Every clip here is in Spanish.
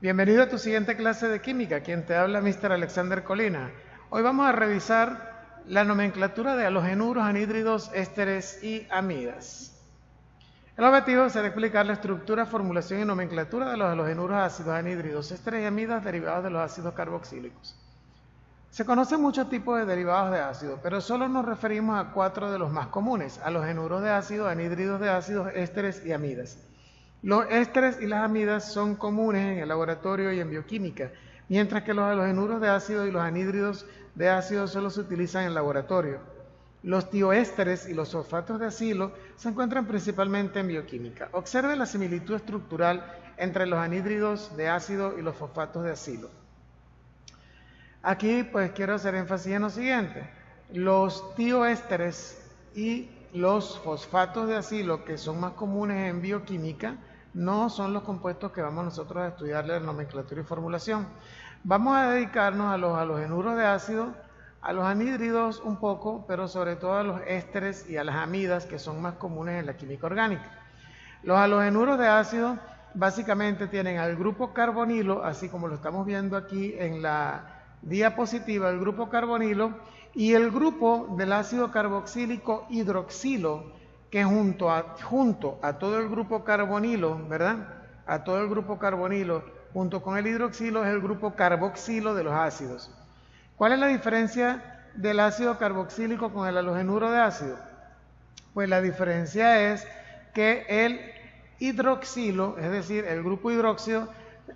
Bienvenido a tu siguiente clase de química, quien te habla Mr. Alexander Colina. Hoy vamos a revisar la nomenclatura de halogenuros, anhídridos, ésteres y amidas. El objetivo será explicar la estructura, formulación y nomenclatura de los halogenuros, ácidos, anhídridos, ésteres y amidas derivados de los ácidos carboxílicos. Se conocen muchos tipos de derivados de ácido, pero solo nos referimos a 4 de los más comunes: halogenuros de ácido, anhídridos de ácidos, ésteres y amidas. Los ésteres y las amidas son comunes en el laboratorio y en bioquímica, mientras que los halogenuros de ácido y los anhídridos de ácido solo se utilizan en laboratorio. Los tioésteres y los fosfatos de acilo se encuentran principalmente en bioquímica. Observe la similitud estructural entre los anhídridos de ácido y los fosfatos de acilo. Aquí pues quiero hacer énfasis en lo siguiente: los tioésteres y los fosfatos de acilo, que son más comunes en bioquímica, no son los compuestos que vamos nosotros a estudiar la nomenclatura y formulación. Vamos a dedicarnos a los halogenuros de ácido, a los anhídridos un poco, pero sobre todo a los ésteres y a las amidas, que son más comunes en la química orgánica. Los halogenuros de ácido básicamente tienen al grupo carbonilo, así como lo estamos viendo aquí en la diapositiva, el grupo carbonilo y el grupo del ácido carboxílico hidroxilo, que junto a todo el grupo carbonilo, ¿verdad? A todo el grupo carbonilo, junto con el hidroxilo, es el grupo carboxilo de los ácidos. ¿Cuál es la diferencia del ácido carboxílico con el halogenuro de ácido? Pues la diferencia es que el hidroxilo, es decir, el grupo hidróxido,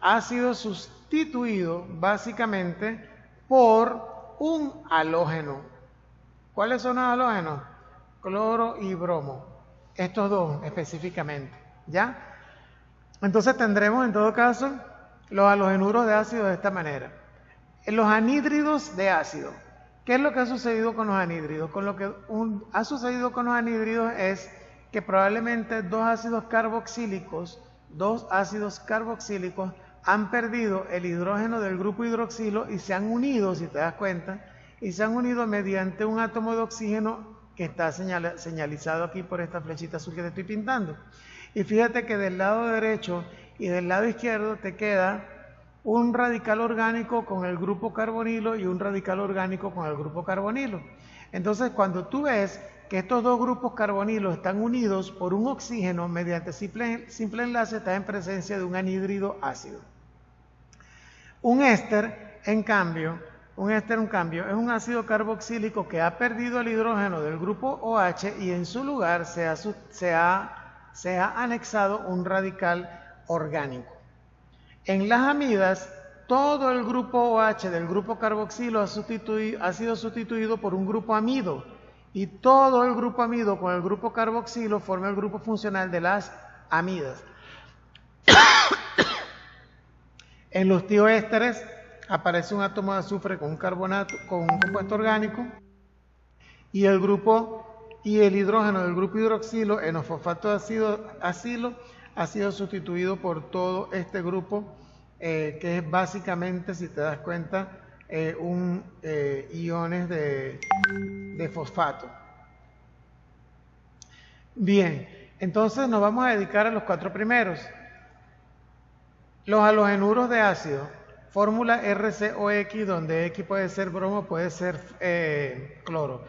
ha sido sustituido básicamente por un halógeno. ¿Cuáles son los halógenos? Cloro y bromo, estos dos específicamente, ¿ya? Entonces tendremos en todo caso los halogenuros de ácido de esta manera. En los anhídridos de ácido, ¿qué es lo que ha sucedido con los anhídridos? Con lo que ha sucedido con los anhídridos es que probablemente dos ácidos carboxílicos han perdido el hidrógeno del grupo hidroxilo y se han unido, si te das cuenta, y se han unido mediante un átomo de oxígeno que está señalizado aquí por esta flechita azul que te estoy pintando. Y fíjate que del lado derecho y del lado izquierdo te queda un radical orgánico con el grupo carbonilo y un radical orgánico con el grupo carbonilo. Entonces, cuando tú ves que estos dos grupos carbonilos están unidos por un oxígeno mediante simple enlace, estás en presencia de un anhídrido ácido. Un éster, en cambio, es un ácido carboxílico que ha perdido el hidrógeno del grupo OH y en su lugar se ha anexado un radical orgánico. En las amidas, todo el grupo OH del grupo carboxilo ha sido sustituido por un grupo amido, y todo el grupo amido con el grupo carboxilo forma el grupo funcional de las amidas. En los tioésteres aparece un átomo de azufre con un compuesto orgánico, y el hidrógeno del grupo hidroxilo en los fosfatos de acilo ha sido sustituido por todo este grupo, que es básicamente, si te das cuenta, iones de fosfato. Bien, entonces nos vamos a dedicar a los 4 primeros. Los halogenuros de ácido, fórmula RCOX, donde X puede ser bromo, puede ser cloro.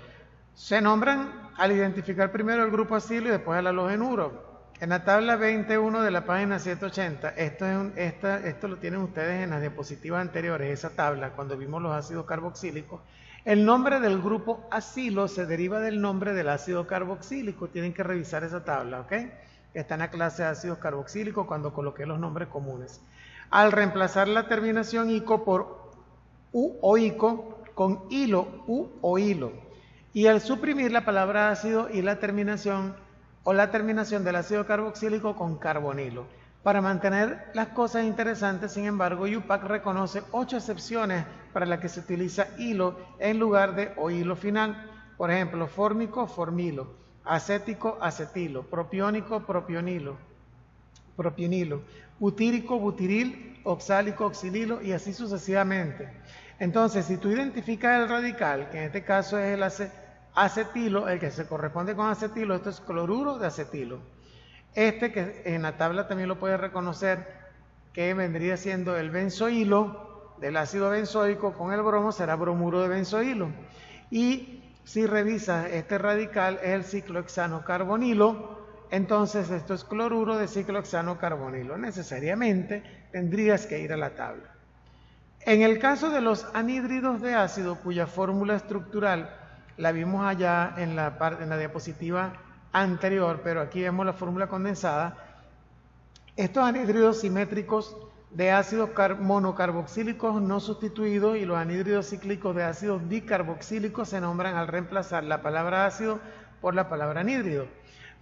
Se nombran al identificar primero el grupo acilo y después el halogenuro. En la tabla 21 de la página 780, esto lo tienen ustedes en las diapositivas anteriores, esa tabla, cuando vimos los ácidos carboxílicos. El nombre del grupo acilo se deriva del nombre del ácido carboxílico. Tienen que revisar esa tabla, ¿ok? Está en la clase de ácidos carboxílicos cuando coloqué los nombres comunes. Al reemplazar la terminación ico por u o ico con hilo, u o hilo, y al suprimir la palabra ácido y la terminación del ácido carboxílico con carbonilo. Para mantener las cosas interesantes, sin embargo, UPAC reconoce 8 excepciones para las que se utiliza hilo en lugar de o hilo final. Por ejemplo, fórmico, formilo, acético, acetilo, propiónico, propionilo, butírico, butiril, oxálico, oxililo, y así sucesivamente. Entonces, si tú identificas el radical, que en este caso es el acetilo, el que se corresponde con acetilo, esto es cloruro de acetilo. Que en la tabla también lo puedes reconocer, que vendría siendo el benzoilo del ácido benzoico con el bromo, será bromuro de benzoilo. Y si revisas este radical es el ciclohexano carbonilo, entonces esto es cloruro de ciclohexano carbonilo. Necesariamente tendrías que ir a la tabla. En el caso de los anhídridos de ácido, cuya fórmula estructural la vimos allá en la diapositiva anterior, pero aquí vemos la fórmula condensada, estos anhídridos simétricos de ácidos monocarboxílicos no sustituidos y los anhídridos cíclicos de ácidos dicarboxílicos se nombran al reemplazar la palabra ácido por la palabra anhídrido.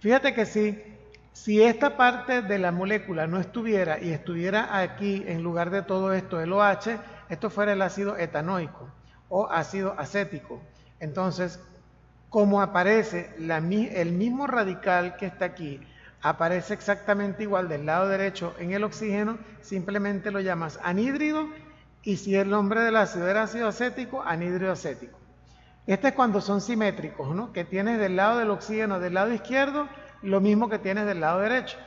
Fíjate que si esta parte de la molécula no estuviera y estuviera aquí en lugar de todo esto el OH, esto fuera el ácido etanoico o ácido acético. Entonces, como aparece el mismo radical que está aquí, aparece exactamente igual del lado derecho en el oxígeno, simplemente lo llamas anhídrido, y si el nombre del ácido era ácido acético, anhídrido acético. Este es cuando son simétricos, ¿no? Que tienes del lado del oxígeno del lado izquierdo lo mismo que tienes del lado derecho.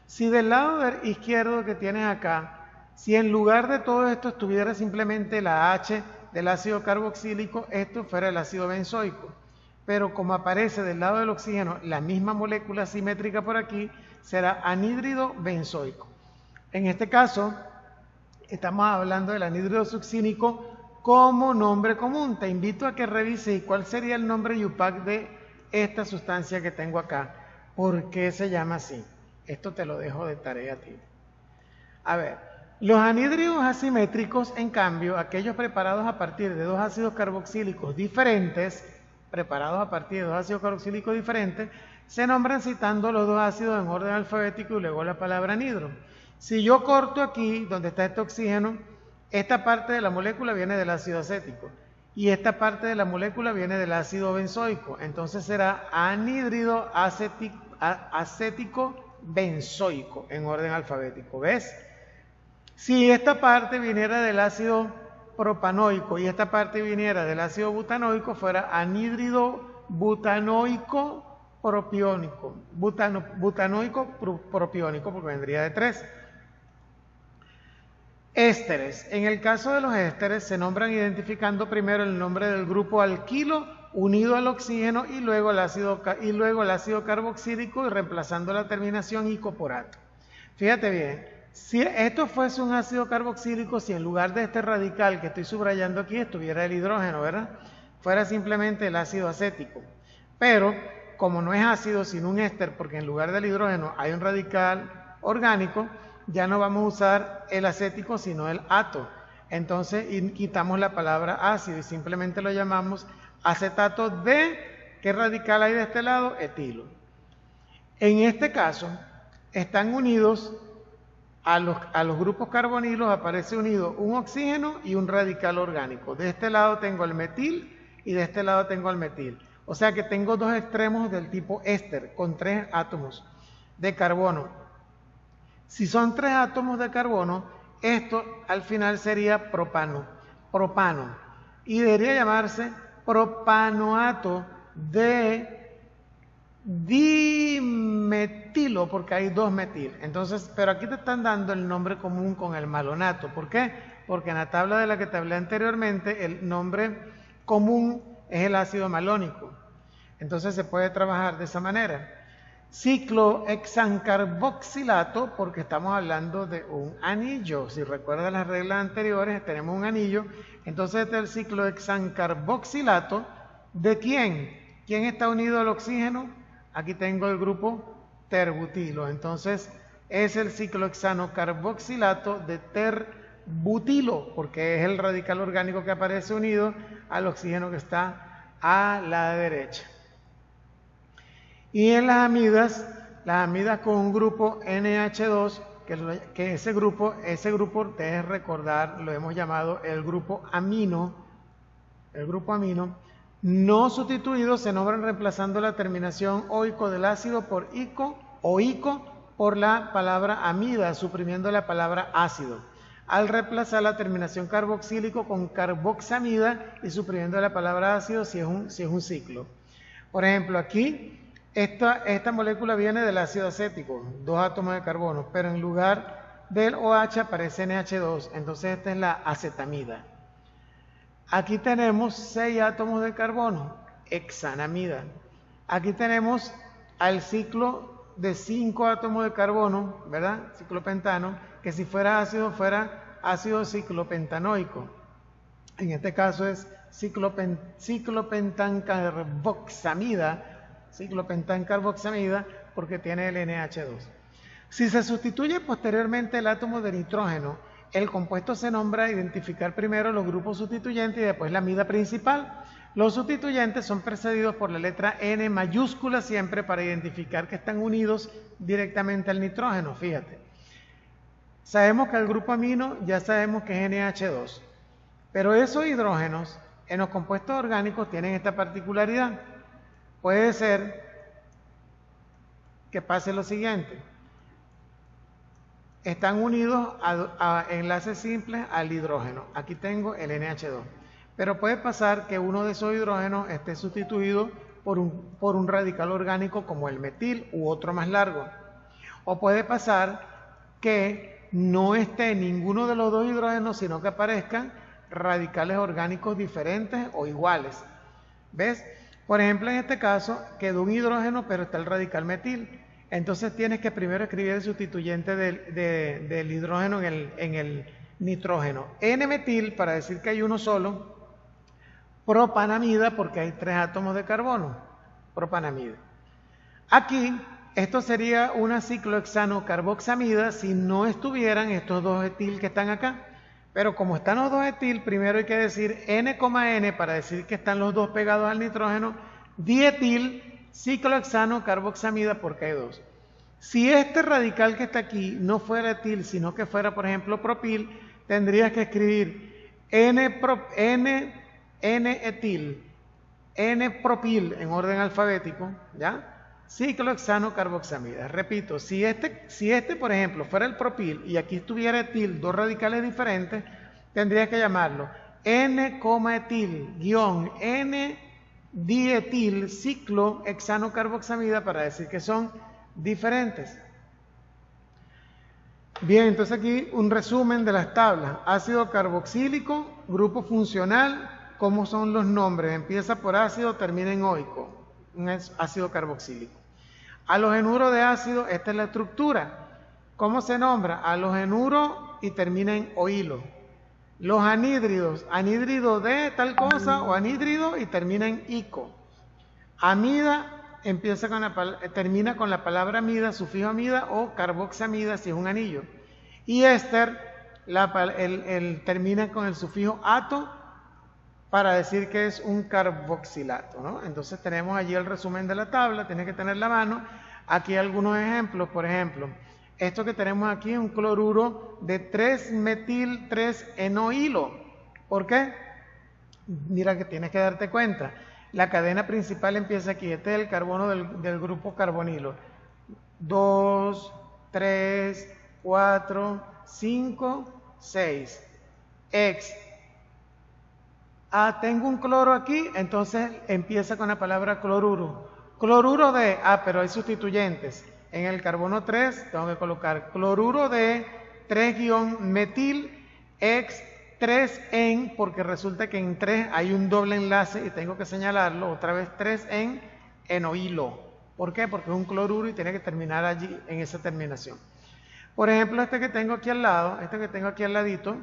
Si del lado izquierdo que tienes acá, si en lugar de todo esto estuviera simplemente la H del ácido carboxílico, esto fuera el ácido benzoico. Pero como aparece del lado del oxígeno la misma molécula simétrica por aquí, será anhídrido benzoico. En este caso, estamos hablando del anhídrido succínico como nombre común. Te invito a que revises cuál sería el nombre IUPAC de esta sustancia que tengo acá. ¿Por qué se llama así? Esto te lo dejo de tarea a ti. A ver, los anhídridos asimétricos, en cambio, aquellos preparados a partir de dos ácidos carboxílicos diferentes, se nombran citando los dos ácidos en orden alfabético y luego la palabra anhidro. Si yo corto aquí, donde está este oxígeno, esta parte de la molécula viene del ácido acético y esta parte de la molécula viene del ácido benzoico. Entonces será anhídrido acético benzoico en orden alfabético. ¿Ves? Si esta parte viniera del ácido propanoico y esta parte viniera del ácido butanoico, fuera anhídrido butanoico propiónico. Butanoico propiónico, porque vendría de 3. Ésteres. En el caso de los ésteres se nombran identificando primero el nombre del grupo alquilo unido al oxígeno y luego el ácido carboxílico y reemplazando la terminación icoporato. Fíjate bien, si esto fuese un ácido carboxílico, si en lugar de este radical que estoy subrayando aquí estuviera el hidrógeno, ¿verdad? Fuera simplemente el ácido acético. Pero como no es ácido sino un éster, porque en lugar del hidrógeno hay un radical orgánico, ya no vamos a usar el acético sino el ato. Entonces quitamos la palabra ácido y simplemente lo llamamos acetato de, ¿qué radical hay de este lado? Etilo. En este caso están unidos a los grupos carbonilos, aparece unido un oxígeno y un radical orgánico. De este lado tengo el metil y de este lado tengo el metil. O sea que tengo dos extremos del tipo éster con 3 átomos de carbono. Si son 3 átomos de carbono, esto al final sería propano. Y debería llamarse propanoato de dimetilo, porque hay 2 metil. Entonces, pero aquí te están dando el nombre común con el malonato. ¿Por qué? Porque en la tabla de la que te hablé anteriormente, el nombre común es el ácido malónico. Entonces se puede trabajar de esa manera. Ciclohexancarboxilato, porque estamos hablando de un anillo. Si recuerdan las reglas anteriores, tenemos un anillo. Entonces este es el ciclohexancarboxilato. ¿De quién? ¿Quién está unido al oxígeno? Aquí tengo el grupo terbutilo. Entonces es el ciclohexanocarboxilato de terbutilo, porque es el radical orgánico que aparece unido al oxígeno que está a la derecha. Y en las amidas con un grupo NH2, que ese grupo debes recordar, lo hemos llamado el grupo amino. El grupo amino no sustituido se nombran reemplazando la terminación oico del ácido por ico o ico por la palabra amida, suprimiendo la palabra ácido. Al reemplazar la terminación carboxílico con carboxamida y suprimiendo la palabra ácido si es un ciclo. Por ejemplo, aquí esta molécula viene del ácido acético, 2 átomos de carbono, pero en lugar del OH aparece NH2, entonces esta es la acetamida. Aquí tenemos 6 átomos de carbono, hexanamida. Aquí tenemos al ciclo de 5 átomos de carbono, ¿verdad? Ciclopentano, que si fuera ácido ciclopentanoico. En este caso es ciclopentancarboxamida, porque tiene el NH2. Si se sustituye posteriormente el átomo de nitrógeno, el compuesto se nombra a identificar primero los grupos sustituyentes y después la amida principal. Los sustituyentes son precedidos por la letra N mayúscula siempre para identificar que están unidos directamente al nitrógeno, fíjate. Sabemos que el grupo amino ya sabemos que es NH2, pero esos hidrógenos en los compuestos orgánicos tienen esta particularidad. Puede ser que pase lo siguiente. Están unidos a enlaces simples al hidrógeno. Aquí tengo el NH2. Pero puede pasar que uno de esos hidrógenos esté sustituido por un radical orgánico como el metil u otro más largo. O puede pasar que no esté ninguno de los dos hidrógenos, sino que aparezcan radicales orgánicos diferentes o iguales. ¿Ves? Por ejemplo, en este caso quedó un hidrógeno, pero está el radical metil. Entonces tienes que primero escribir el sustituyente del hidrógeno en el nitrógeno. N-metil para decir que hay uno solo. Propanamida porque hay 3 átomos de carbono. Propanamida. Aquí, esto sería una ciclohexanocarboxamida si no estuvieran estos 2 etil que están acá. Pero como están los 2 etil, primero hay que decir N,N para decir que están los 2 pegados al nitrógeno. Dietil ciclohexanocarboxamida porque hay 2. Si este radical que está aquí no fuera etil, sino que fuera, por ejemplo, propil, tendrías que escribir N-etil, N-propil en orden alfabético, ¿ya? Ciclohexanocarboxamida. Repito, si este, por ejemplo, fuera el propil y aquí estuviera etil, 2 radicales diferentes, tendrías que llamarlo N-etil, N-dietil, ciclohexanocarboxamida para decir que son diferentes. Bien, entonces aquí un resumen de las tablas. Ácido carboxílico, grupo funcional, ¿cómo son los nombres? Empieza por ácido, termina en oico. Un ácido carboxílico. Halogenuro de ácido, esta es la estructura. ¿Cómo se nombra? Halogenuro y termina en oilo. Los anhídridos, anhídrido de tal cosa o anhídrido y termina en ico. Amida termina con la palabra amida, sufijo amida o carboxamida si es un anillo. Y éster termina con el sufijo ato para decir que es un carboxilato, ¿no? Entonces tenemos allí el resumen de la tabla, tienes que tener la mano. Aquí algunos ejemplos, por ejemplo, esto que tenemos aquí es un cloruro de 3-metil-3-enoilo. ¿Por qué? Mira que tienes que darte cuenta. La cadena principal empieza aquí, este es el carbono del grupo carbonilo. 2, 3, 4, 5, 6. Tengo un cloro aquí, entonces empieza con la palabra cloruro. Cloruro de, pero hay sustituyentes. En el carbono 3 tengo que colocar cloruro de 3-metil ex 3-en, porque resulta que en 3 hay un doble enlace y tengo que señalarlo, otra vez 3-en enoilo. ¿Por qué? Porque es un cloruro y tiene que terminar allí en esa terminación. Por ejemplo, este que tengo aquí al lado, este que tengo aquí al ladito,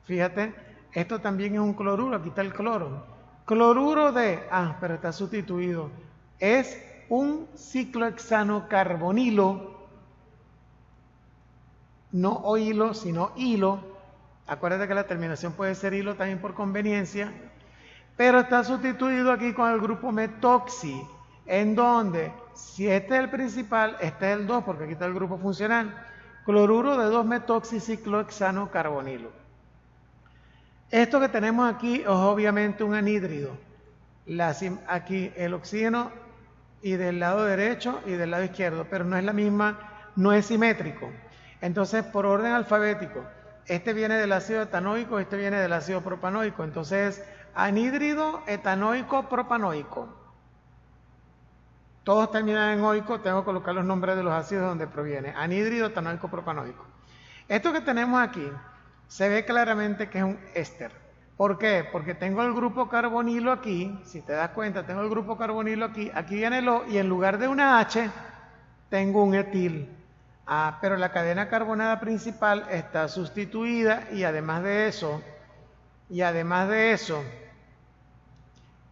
fíjate, esto también es un cloruro, aquí está el cloro. Cloruro de, pero está sustituido, es un ciclohexanocarbonilo, no oilo, sino hilo. Acuérdate que la terminación puede ser hilo también por conveniencia, pero está sustituido aquí con el grupo metoxi, en donde, si este es el principal, este es el 2, porque aquí está el grupo funcional, cloruro de 2-metoxiciclohexanocarbonilo. Esto que tenemos aquí es obviamente un anhídrido. Aquí el oxígeno y del lado derecho y del lado izquierdo, pero no es la misma, no es simétrico. Entonces, por orden alfabético, este viene del ácido etanoico, este viene del ácido propanoico. Entonces, anhídrido, etanoico, propanoico. Todos terminan en oico, tengo que colocar los nombres de los ácidos donde proviene. Anhídrido, etanoico, propanoico. Esto que tenemos aquí se ve claramente que es un éster. ¿Por qué? Porque tengo el grupo carbonilo aquí, si te das cuenta, tengo el grupo carbonilo aquí, aquí viene el O y en lugar de una H tengo un etil. Ah, pero la cadena carbonada principal está sustituida y además de eso,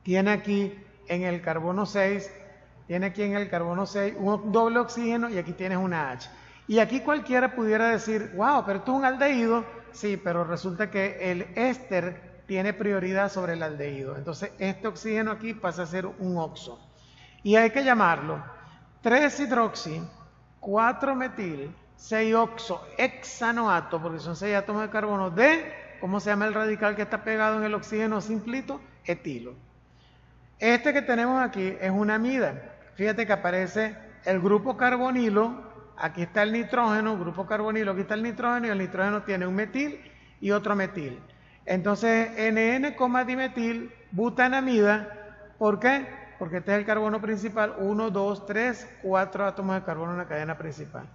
tiene aquí en el carbono 6, un doble oxígeno y aquí tienes una H. Y aquí cualquiera pudiera decir, wow, pero esto es un aldehído. Sí, pero resulta que el éster tiene prioridad sobre el aldehído. Entonces este oxígeno aquí pasa a ser un oxo. Y hay que llamarlo 3-hidroxi, 4-metil, 6-oxo, hexanoato, porque son 6 átomos de carbono de, ¿cómo se llama el radical que está pegado en el oxígeno simplito? Etilo. Este que tenemos aquí es una amida. Fíjate que aparece el grupo carbonilo, aquí está el nitrógeno, grupo carbonilo, aquí está el nitrógeno y el nitrógeno tiene un metil y otro metil. Entonces, NN, dimetil, butanamida, ¿por qué? Porque este es el carbono principal, 1, 2, 3, 4 átomos de carbono en la cadena principal.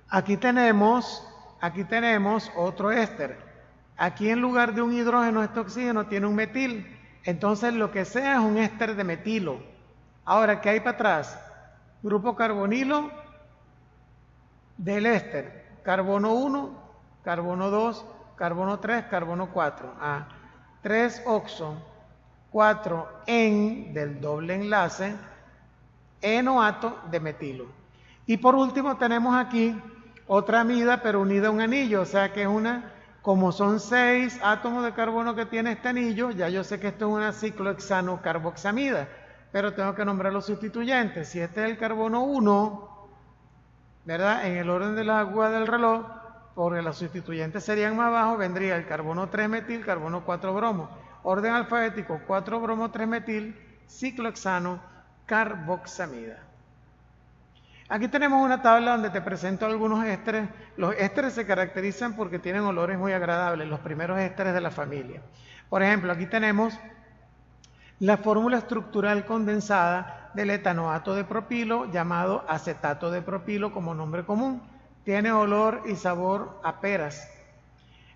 Aquí tenemos otro éster. Aquí en lugar de un hidrógeno, este oxígeno tiene un metil. Entonces lo que sea es un éster de metilo. Ahora, ¿qué hay para atrás? Grupo carbonilo del éster. Carbono 1, carbono 2, carbono 3, carbono 4. 3 oxo, 4 en del doble enlace, enoato de metilo. Y por último tenemos aquí otra amida, pero unida a un anillo, o sea que es una, como son 6 átomos de carbono que tiene este anillo, ya yo sé que esto es una ciclohexano-carboxamida, pero tengo que nombrar los sustituyentes. Si este es el carbono 1, ¿verdad? En el orden de las agujas del reloj, porque los sustituyentes serían más abajo, vendría el carbono 3-metil, carbono 4-bromo. Orden alfabético, 4-bromo, 3-metil, ciclohexano, carboxamida. Aquí tenemos una tabla donde te presento algunos ésteres. Los ésteres se caracterizan porque tienen olores muy agradables, los primeros ésteres de la familia. Por ejemplo, aquí tenemos la fórmula estructural condensada del etanoato de propilo, llamado acetato de propilo como nombre común. Tiene olor y sabor a peras.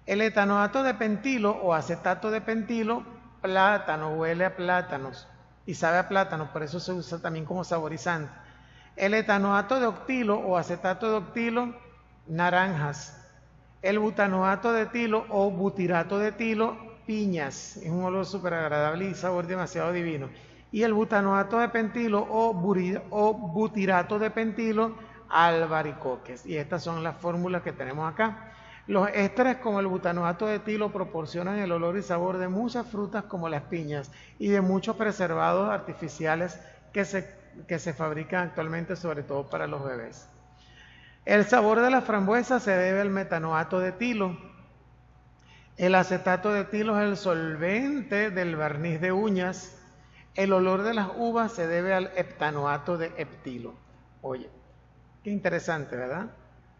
El etanoato de pentilo o acetato de pentilo, plátano, huele a plátanos y sabe a plátano, por eso se usa también como saborizante. El etanoato de octilo o acetato de octilo, naranjas. El butanoato de etilo o butirato de etilo, piñas. Es un olor súper agradable y sabor demasiado divino. Y el butanoato de pentilo o butirato de pentilo, albaricoques. Y estas son las fórmulas que tenemos acá. Los ésteres como el butanoato de etilo proporcionan el olor y sabor de muchas frutas como las piñas y de muchos preservados artificiales que se fabrican actualmente, sobre todo para los bebés. El sabor de la frambuesa se debe al metanoato de etilo. El acetato de etilo es el solvente del barniz de uñas. El olor de las uvas se debe al heptanoato de etilo. Oye, qué interesante, ¿verdad?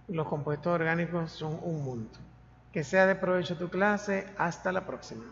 Los compuestos orgánicos son un mundo. Que sea de provecho tu clase. Hasta la próxima.